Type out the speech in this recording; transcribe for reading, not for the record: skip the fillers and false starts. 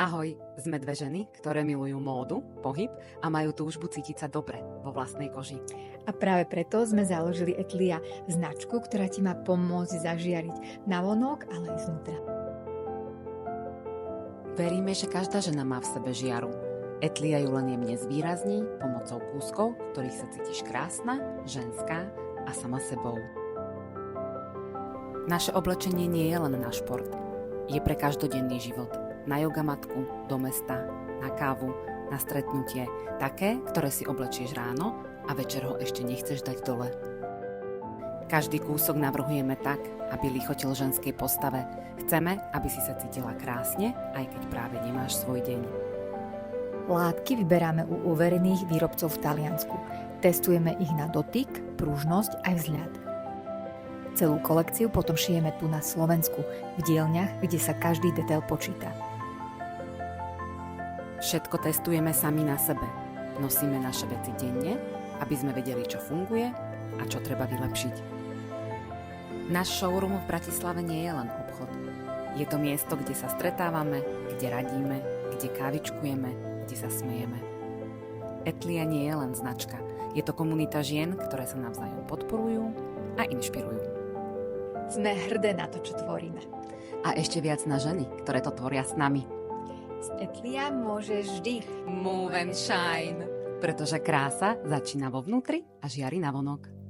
Ahoj, sme dve ženy, ktoré milujú módu, pohyb a majú túžbu cítiť sa dobre vo vlastnej koži. A práve preto sme založili Etlia, značku, ktorá ti má pomôcť zažiariť navonok, ale aj znútra. Veríme, že každá žena má v sebe žiaru. Etlia ju len jemne zvýrazní pomocou kúskov, v ktorých sa cítiš krásna, ženská a sama sebou. Naše oblečenie nie je len na šport. Je pre každodenný život. Na jogamatku, do mesta, na kávu, na stretnutie. Také, ktoré si oblečieš ráno a večer ho ešte nechceš dať dole. Každý kúsok navrhujeme tak, aby lichotil ženskej postave. Chceme, aby si sa cítila krásne, aj keď práve nemáš svoj deň. Látky vyberáme u uverených výrobcov v Taliansku. Testujeme ich na dotyk, pružnosť aj vzhľad. Celú kolekciu potom šijeme tu na Slovensku, v dielňach, kde sa každý detail počíta. Všetko testujeme sami na sebe. Nosíme naše veci denne, aby sme vedeli, čo funguje a čo treba vylepšiť. Náš showroom v Bratislave nie je len obchod. Je to miesto, kde sa stretávame, kde radíme, kde kávičkujeme, kde sa smejeme. Etlia nie je len značka. Je to komunita žien, ktoré sa navzájom podporujú a inšpirujú. Sme hrdé na to, čo tvoríme. A ešte viac na ženy, ktoré to tvoria s nami. Z Etlia môžeš vždy Move and shine. Pretože krása začína vo vnútri a žiari navonok.